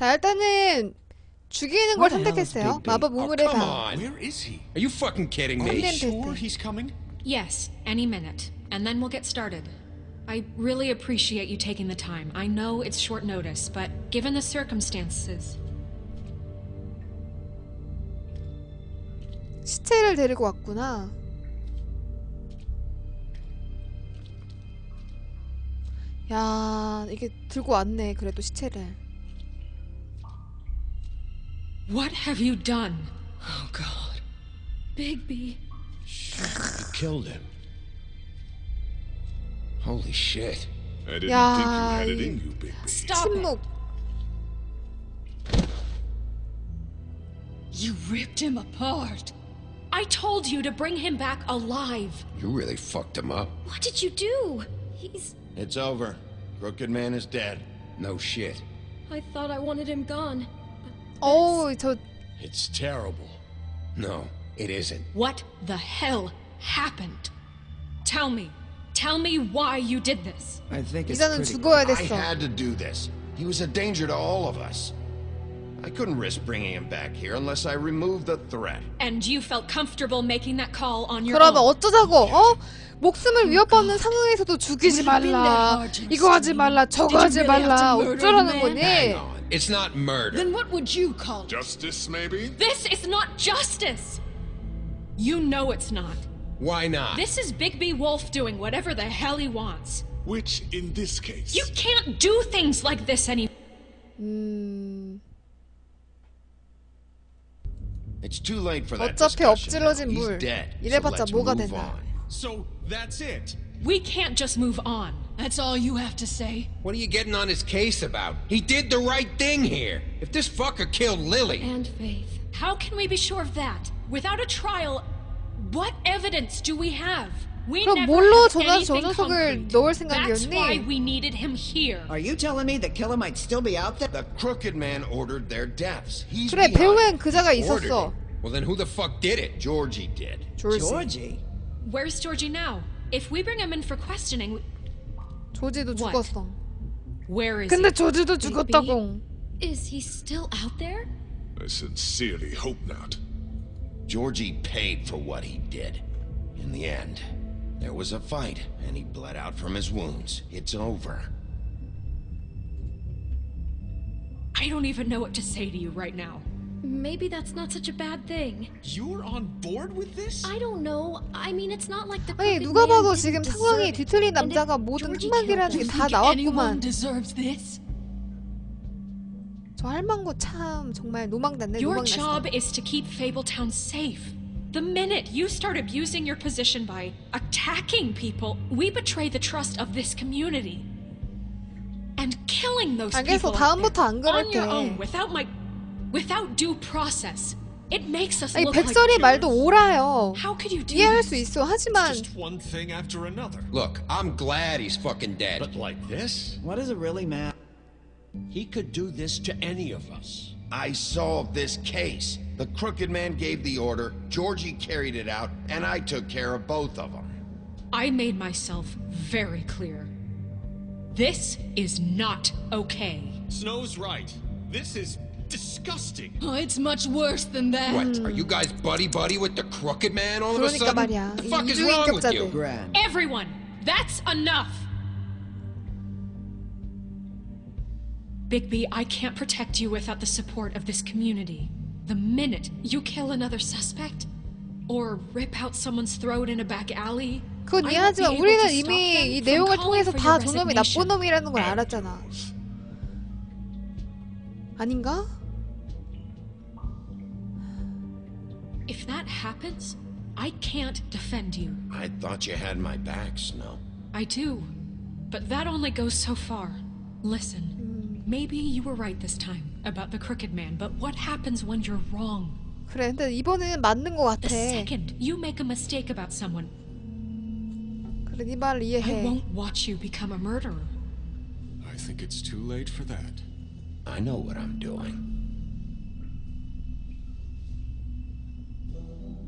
자, 일단은 죽이는 걸 선택했어요. 마법 우물의 방. Where is he? Are you fucking kidding me? Sure he's coming? Yes, any minute. And then we'll get started. I really appreciate you taking the time. I know it's short notice, but given the circumstances... 시체를 데리고 왔구나. 야, 이게 들고 왔네. 그래도 시체를. What have you done? Oh God. Bigby. Shit, you killed him. Holy shit. I didn't think you had it in you, Bigby. Stop 침묵. it. You ripped him apart. I told you to bring him back alive. You really fucked him up. What did you do? He's... It's over. Crooked Man is dead. No shit. I thought I wanted him gone. 어우, 저 It's terrible. No, it isn't. What the hell happened? Tell me. Tell me why you did this. I think 이자는 죽어야 I 됐어. had to do this. He was a danger to all of us. I couldn't risk bringing him back here unless I removed the threat. And you felt comfortable making that call on your 그러면 own. 어쩌자고? 목숨을 위협받는 상황에서도 죽이지 말라. 이거 하지 말라. 저거 하지 말라. 어쩌라는 거니? It's not murder. Then what would you call it? Justice, maybe? This is not justice. You know it's not. Why not? This is Bigby Wolf doing whatever the hell he wants. Which, in this case... You can't do things like this anymore. It's too late for that 어차피 discussion. 엎질러진 He's 물. dead. So 이래봤자 let's 뭐가 move 되나. on. So, that's it? We can't just move on. That's all you have to say? What are you getting on his case about? He did the right thing here. If this fucker killed Lily... And Faith. How can we be sure of that? Without a trial, what evidence do we have? We 그럼 never 뭘로 had 저 anything 녀석을 concrete. 넣을 That's why 생각이었니? we needed him here. Are you telling me the killer might still be out there? The Crooked Man ordered their deaths. He's 그래, behind 배후엔 it. 그자가 He ordered 있었어. it. Well, then who the fuck did it? Georgie did. Georgie? Where's Georgie now? If we bring him in for questioning, 조지도 What? 죽었어. where is 근데 he? 조지도 죽었다고. Is he still out there? I sincerely hope not. Georgie paid for what he did. In the end, there was a fight, and he bled out from his wounds. It's over. I don't even know what to say to you right now. Maybe that's not such a bad thing. You're on board with this? I don't know. I mean, it's not like the 아니, crooked 누가 man 봐도 didn't 지금 deserve 상황이 it. 뒤틀린 And if 남자가 모든 Georgie 흑막이라는 게 killed 다 him, anyone 나왔구만. deserves this. 저 할망구 참 정말 노망났네. Your 노망났어. job is to keep Fabletown safe. The minute you start abusing your position by attacking people, we betray the trust of this community. And killing those 알겠어. people out 다음부터 안 there on your 그럴게. own without due process, it makes us 아니, look like 백설이 말도 killers. 옳아요. How could you do 이해할 this? 수 있어. 하지만 Just one thing after another. Look, I'm glad he's fucking dead. But like this? What does it really matter? He could do this to any of us. I solved this case. The Crooked Man gave the order, Georgie carried it out, and I took care of both of them. I made myself very clear. This is not okay. Snow's right. This is disgusting. Oh, it's much worse than that. What? Are you guys buddy-buddy with the Crooked Man all of a 그러니까 sudden? 말이야. The fuck 이 is wrong with you? 이중인격자들. Grand. Everyone, that's enough. Bigby, I can't protect you without the support of this community. The minute you kill another suspect, or rip out someone's throat in a back alley, 그건 I won't 이해하지만 be able 우리는 to stop them 이미 이 from 내용을 calling 통해서 for 다 your 저놈이 resignation. 나쁜 놈이라는 걸 알았잖아. 아닌가? If that happens, I can't defend you. I thought you had my back, Snow. I do, but that only goes so far. Listen, maybe you were right this time about the Crooked Man, but what happens when you're wrong? 그래, 근데 이번에는 맞는 것 같아. The second you make a mistake about someone, 그래, 네 말을 I 이해해. won't watch you become a murderer. I think it's too late for that. I know what I'm doing.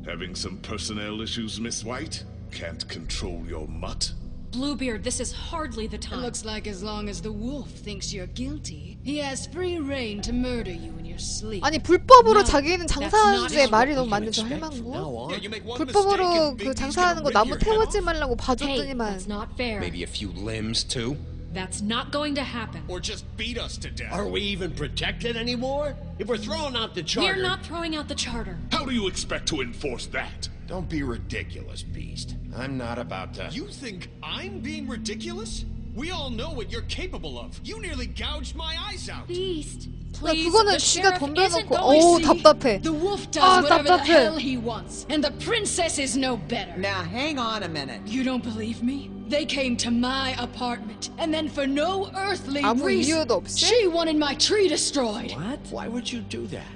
Having some personnel issues, Miss White? Can't control your mutt? Bluebeard, this is hardly the It time. looks like as long as the wolf thinks you're guilty, he has free reign to murder you in your sleep. 아니 불법으로 No, 자기는 that's 장사하는 not 주에 what 말이 we 너무 can 많은 저 expect 할망구. from now on. Yeah, you make one 불법으로 mistake and 그 Bigby's 장사하는 거 gonna 나무 rip your head 태우지 off? 말라고 Hey, 봐줬더니만 that's not fair. Maybe a few limbs, too? That's not going to happen. Or just beat us to death. Are we even protected anymore? If we're throwing out the charter... We're not throwing out the charter. How do you expect to enforce that? Don't be ridiculous, Beast. I'm not about to... You think I'm being ridiculous? We all know what you're capable of. You nearly gouged my eyes out. Beast, 야, please. 그거는 The 지가 sheriff 돈 isn't 내놓고 going 어우 to... 답답해. The wolf does 아, whatever the 답답해. hell he wants, and the princess is no better. Now, hang on a minute. You don't believe me? They came to my apartment, and then for no earthly 아무 reason, 이유도 없이? she wanted my tree destroyed. What? Why would you do that?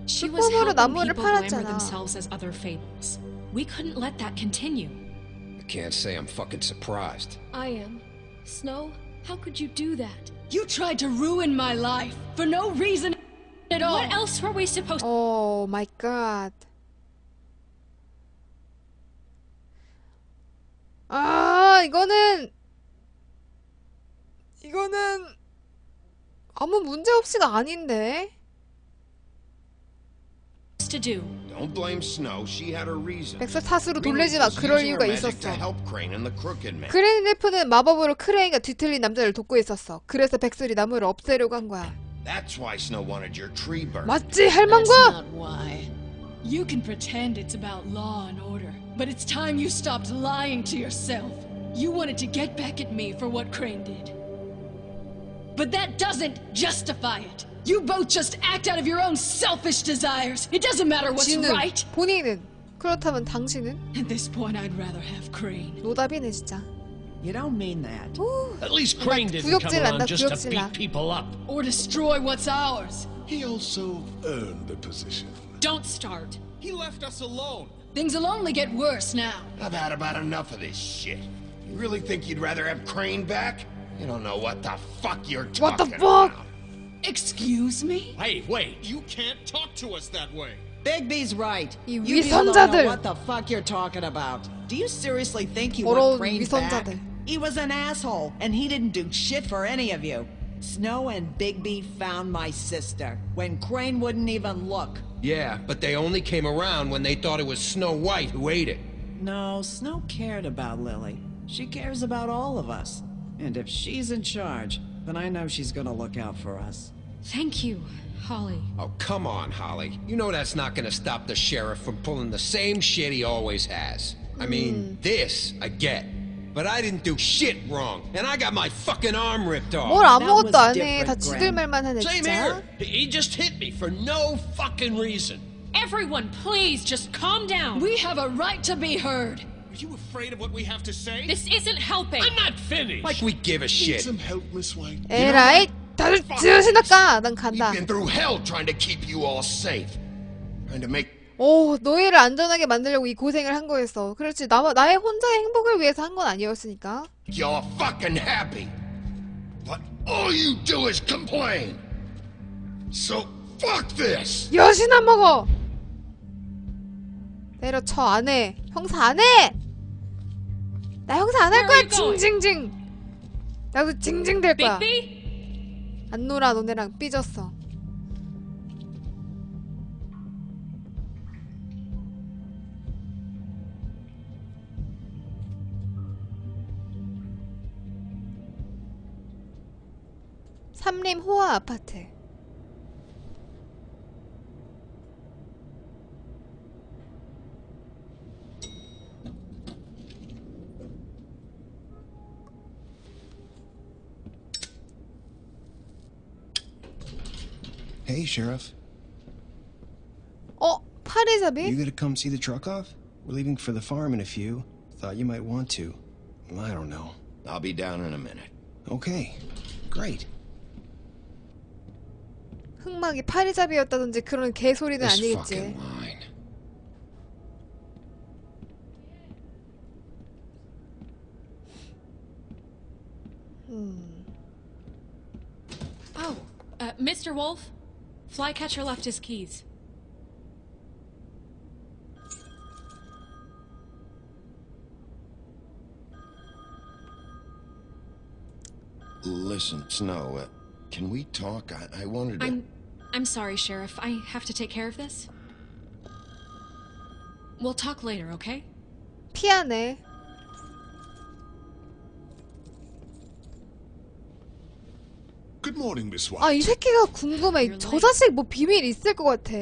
She was 불법으로 helping 나무를 people glamour 팔았잖아. themselves as other fables. We couldn't let that continue. I can't say I'm fucking surprised. I am. Snow, how could you do that? You tried to ruin my life for no reason at all. What else were we supposed 오 마이 갓. 아 이거는 아무 문제 없이가 아닌데. to do? Don't blame Snow. She had her reason. 백설 탓으로 Mimi 돌리지 마. was 그럴 using 이유가 her magic to 있었어. help Crane and the Crooked Man. 그레인 래프는 마법으로 크레인과 뒤틀린 남자를 돕고 있었어. 그래서 백설이 나무를 없애려고 한 거야. That's why Snow wanted your tree burned. 맞지 That's 할망구? not why. You can pretend it's about law and order, but it's time you stopped lying to yourself. You wanted to get back at me for what Crane did. But that doesn't justify it. You both just act out of your own selfish desires. It doesn't matter what's 지는 right. 본인은 그렇다면 당신은? At this point, I'd rather have Crane. 노답이네 진짜. You don't mean that. At least Crane didn't come 구역질 난다, around just to 구역질 나. beat people up. Or destroy what's ours. He also earned the position. Don't start. He left us alone. Things will only get worse now. I've had about enough of this shit. You really think you'd rather have Crane back? You don't know what the fuck you're What the talking fuck? about. Excuse me? Hey, wait. You can't talk to us that way. Bigby's right. 이 You people don't know 위선자들. what the fuck you're talking about. Do you seriously think you 더러운 want Crane back? 위선자들. He was an asshole, and he didn't do shit for any of you. Snow and Bigby found my sister when Crane wouldn't even look. Yeah, but they only came around when they thought it was Snow White who ate it. No, Snow cared about Lily. She cares about all of us. And if she's in charge, then I know she's gonna look out for us. Thank you, Holly. Oh, come on, Holly. You know that's not gonna stop the sheriff from pulling the same shit he always has. I mean, this I get. But I didn't do shit wrong, and I got my fucking arm ripped off. 뭘 아무것도 안 해. different, 다 지들 Graham. 말만 하네 Same 진짜. here. He just hit me for no fucking reason. Everyone, please just calm down. We have a right to be heard. Are you afraid of what we have to say? This isn't helping. I'm not finished. Like we give a Need shit. some help, Miss White? 에라이 다들 지으시나까 난 간다. We've been through hell trying to keep you all safe. Trying to make 오 너희를 안전하게 만들려고 이 고생을 한 거였어. 그렇지 나의 혼자의 행복을 위해서 한 건 아니었으니까. you fucking happy. But all you do is complain. So fuck this. 여신 안 먹어. 때려쳐 안 해. 형사 안 해. 나 형사 안 할 Where 거야. are you going? 징징징. 나도 징징 될 거야. Bigby? 안 놀아 너네랑 삐졌어. 삼림 호화 아파트. Hey, Sheriff. 파리잡이? You gonna come see the truck off? We're leaving for the farm in a few. Thought you might want to. I don't know. I'll be down in a minute. Okay. Great. 흑막이 파리잡이였다든지 그런 개소리는 This 아니겠지. fucking line. Oh, Mr. Wolf? Flycatcher left his keys. Listen, Snow, can we talk? I wanted to... I'm sorry, Sheriff. I have to take care of this. We'll talk later, okay? 피하네. Good morning, Miss White. 아, 이 새끼가 궁금해. 저 자식 뭐 비밀 있을 것 같아.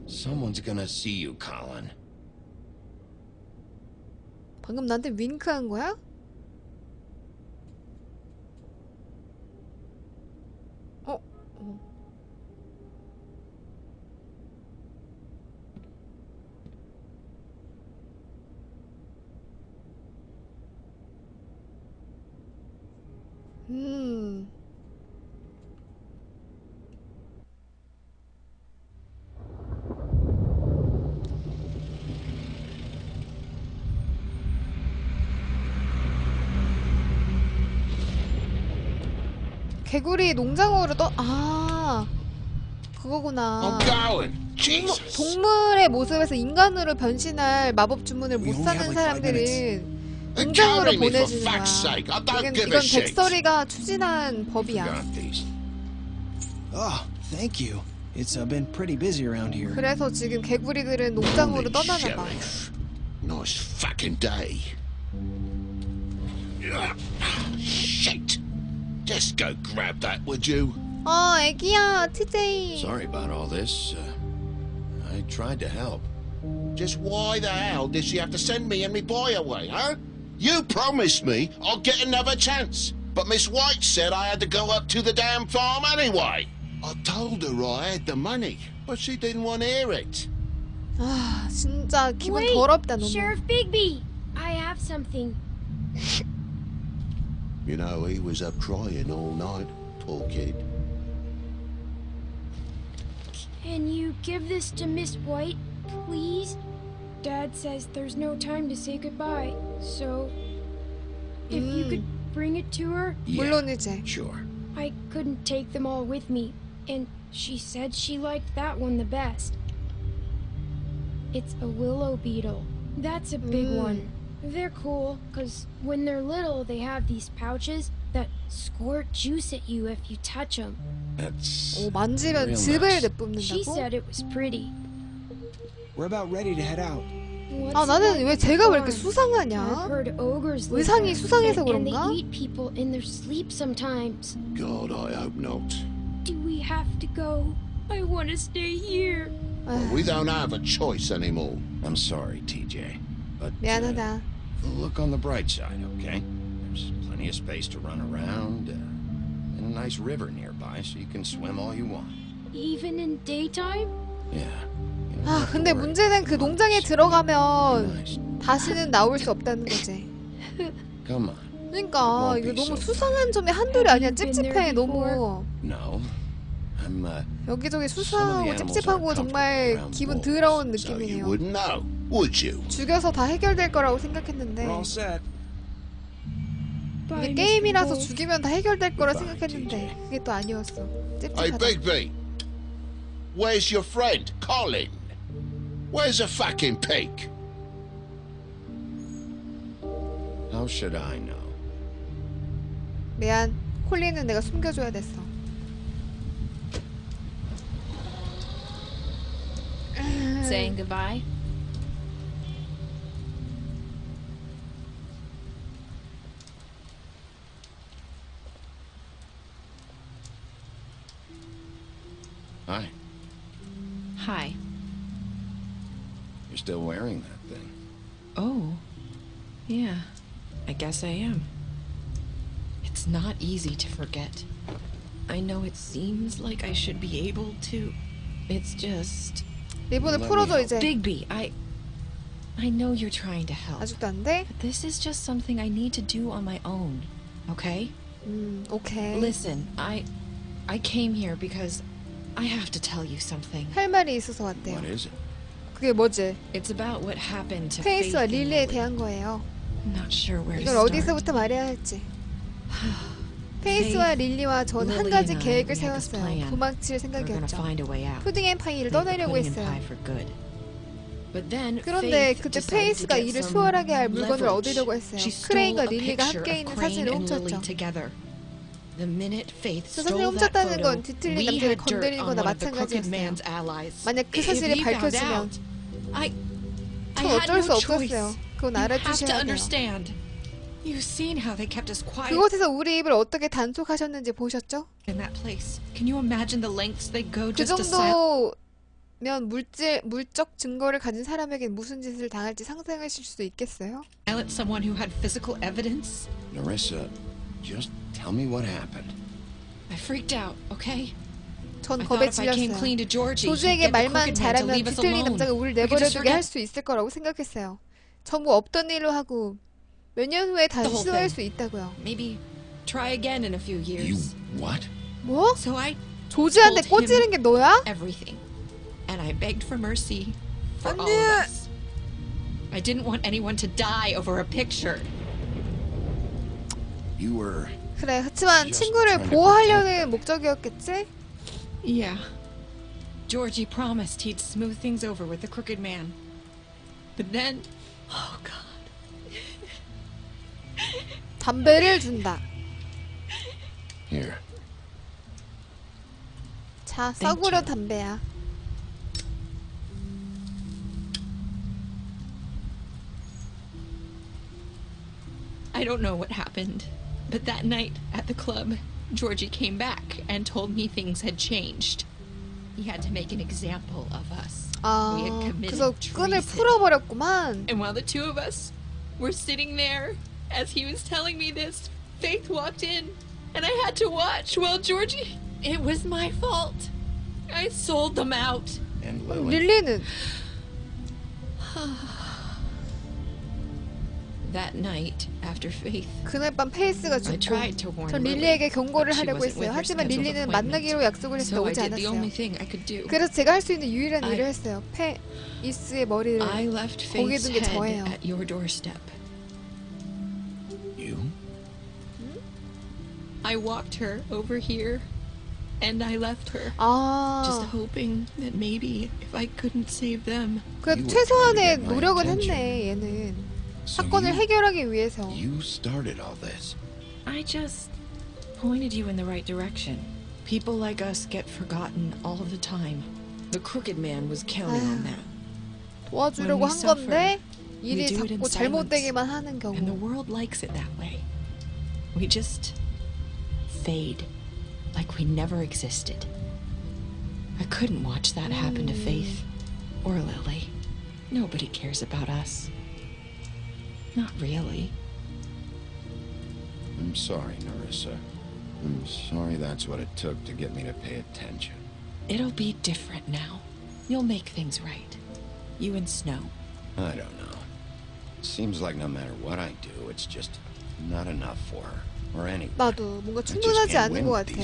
Someone's gonna see you, Colin. 방금 나한테 윙크한 거야? 어? 개구리 농장으로 그거구나. 동물의 모습에서 인간으로 변신할 마법 주문을 못 사는 사람들은 농장으로 보내지는 거야. 이건 덱서리가 추진한 법이야. Oh, thank you. It's been pretty busy around here. 그래서 지금 개구리들은 농장으로 떠나나 봐. Nice fucking day. Shit. Just go grab that, would you? 애기야, TJ. Sorry about all this. I tried to help. Just why the hell did she have to send me and me boy away, huh? You promised me I'll get another chance, but Miss White said I had to go up to the damn farm anyway. I told her I had the money, but she didn't want to hear it. 아, 진짜 기분 더럽다, 너무. Sheriff Bigby, I have something. You know, he was up crying all night, poor kid. Can you give this to Miss White, please? Dad says there's no time to say goodbye, so if you could bring it to her. 물론이지. Sure. I couldn't take them all with me, and she said she liked that one the best. It's a willow beetle. That's a big one. They're cool, because when they're little, they have these pouches that squirt juice at you if you touch them. That's 만지면 real 즙을 nice. 내뿜는다고? She said it was pretty. We're about ready to head out. 아, 나는 왜 제가 왜 이렇게 I've 수상하냐? heard ogres live 의상이 there, 수상해서 and 그런가? they eat people in their sleep sometimes. God, I hope not. Do we have to go? I want to stay here. Well, we don't have a choice anymore. I'm sorry, TJ, but 미안하다. look on the bright side, okay? There's plenty of space to run around, and a nice river nearby, so you can swim all you want. Even in daytime? Yeah. 아, 근데 문제는 그 농장에 들어가면 다시는 나올 수 없다는 거지. Come on. 그러니까 이거 너무 수상한 점이 한둘이 아니야. 찝찝해, 너무. No. I'm 여기저기 수상하고 찝찝하고 정말 기분 더러운 느낌이네요. 죽여서 다 해결될 거라고 생각했는데 이게 게임이라서 죽이면 다 해결될 거라 생각했는데 그게 또 아니었어. 찝찝하다. Hey, Bigby. Where's your friend, Colin? Where's the fucking pig? How should I know? 미안. 콜린은 내가 숨겨줘야 됐어. Saying goodbye? Hi. Hi. You're still wearing that thing. Oh. Yeah. I guess I am. It's not easy to forget. I know it seems like I should be able to. It's just... 리본을 풀어줘 이제. Bigby, I know you're trying to help. 아직도 안 돼? But this is just something I need to do on my own. Okay? 오케이. Listen, I came here because I have to tell you something. 할 말이 있어서 왔대요. What is it? 그게 뭐지? It's about what happened to 페이스와 Faith and 릴리에 Lily. 대한 거예요. I'm not sure where to 이걸 start. 어디서부터 말해야 할지. 페이스와 릴리와 전 한 가지 계획을 세웠어요. 도망칠 생각이었죠. 푸딩 앤 파이를 떠내려고 했어요. 그런데 그때 페이스가 일을 수월하게 할 물건을 얻으려고 했어요. 크레인과 릴리가 함께 있는 사진을 훔쳤죠. 저 사진을 훔쳤다는 건 뒤틀린 남자를 건드리는 거나 마찬가지였어요. 만약 그 사실이 밝혀지면 전 어쩔 수 없었어요. 그건 알아주셔야 돼요. 그곳에서 우리 입을 어떻게 단속하셨는지 보셨죠? 그 정도면 물적 증거를 가진 사람에게 무슨 짓을 당할지 상상하실 수 있겠어요? Narissa, just tell me what happened. I freaked out, okay? 전 겁에 질렸어요. 조지에게 말만 잘하면 뒤틀린 남자가 우리를 내버려두게 할 수 있을 거라고 생각했어요. 전부 없던 일로 하고 몇 년 후에 다시 시도할 수 있다고요. Maybe try again in a few years. You what? 뭐? 조지한테 꽂지는 게 너야? Everything. And I begged for mercy for all of us. I didn't want anyone to die over a picture. You were. 그래, 그렇지만 친구를 보호하려는 목적이었겠지? Yeah. Georgie promised he'd smooth things over with the crooked man. But then, oh God. 담배를 준다. Here. 자, 썩으려 담배야. I don't know what happened, but that night at the club, Georgie came back and told me things had changed. He had to make an example of us. We had committed 그래서 끈을 풀어버렸구만. And while the two of us were sitting there, as he was telling me this, Faith walked in, and I had to watch while Georgie... It was my fault. I sold them out. And Lily. 릴리는? That night, after Faith, 그날 밤 페이스가 죽고 전 릴리에게 경고를 하려고 했어요. 하지만 릴리는 만나기로 약속을 했을 때 오지 않았어요. 그래서 제가 할 수 있는 유일한 일을 했어요. 페이스의 머리를 거기에 둔 게 저예요. You? I walked her over here, and I left her. Just hoping that maybe if I couldn't save them. 그래도 최소한의 노력은 했네, 얘는. 사건을 해결하기 위해서. You started all this. I just pointed you in the right direction. People like us get forgotten all the time. The crooked man was counting on that. 도와주려고 한 건데 일이 자꾸 잘못되기만 하는 경우. And the world likes it that way. We just fade like we never existed. I couldn't watch that happen to Faith or Lily. Nobody cares about us. Not really. I'm sorry, Narissa. I'm sorry that's what it took to get me to pay attention. It'll be different now. You'll make things right. You and Snow. I don't know. Seems like no matter what I do, it's just not enough for her or anyone. 나도 뭔가 충분하지 않은 것 같아.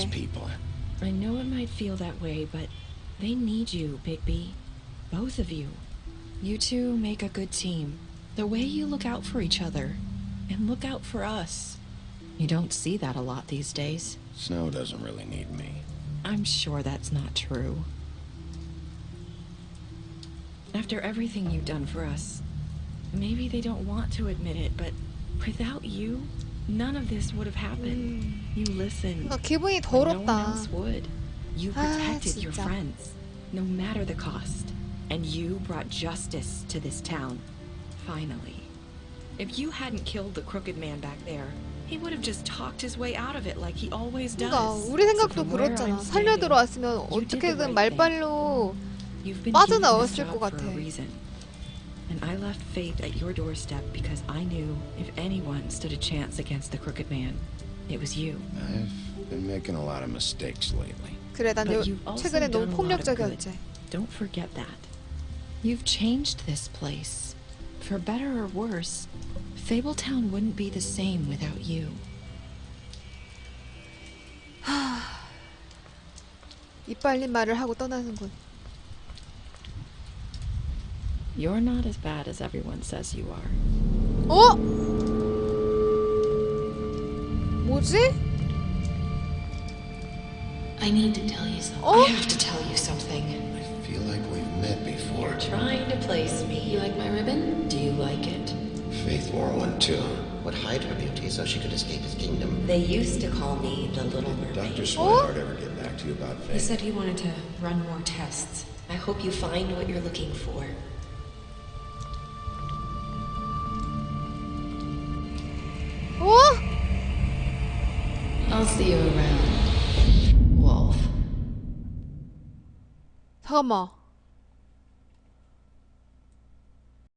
I know it might feel that way, but they need you, Bigby. Both of you. You two make a good team. The way you look out for each other and look out for us. You don't see that a lot these days. Snow doesn't really need me. I'm sure that's not true. After everything you've done for us, maybe they don't want to admit it, but without you, none of this would have happened. You listened 기분이 when no one 더럽다. else would. You protected your friends, no matter the cost. And you brought justice to this town. Finally. If you hadn't killed the crooked man back there, he would have just talked his way out of it like he always does. 그러니까 우리 생각도 그렇잖아. 살려 들어왔으면 어떻게든 말빨로 빠져나왔을 것 같아. And I left Faith at your doorstep because I knew if anyone stood a chance against the crooked man, it was you. I've been making a lot of mistakes lately. 그래, 난 최근에 너무 폭력적이었지. Don't forget that. You've changed this place. For better or worse, Fabletown wouldn't be the same without you. 이빨린 말을 하고 떠나는군. You're not as bad as everyone says you are. 어? 뭐지? I need to tell you something. I have to tell you something. feel like we've met before. You're trying to place me. You like my ribbon? Do you like it? Faith wore one too. Would hide her beauty so she could escape his kingdom. They used to call me the Little Did Mermaid. Dr. Swinehart ever get back to you about Faith? He said he wanted to run more tests. I hope you find what you're looking for. 어? I'll see you around, Wolf. 잠깐만.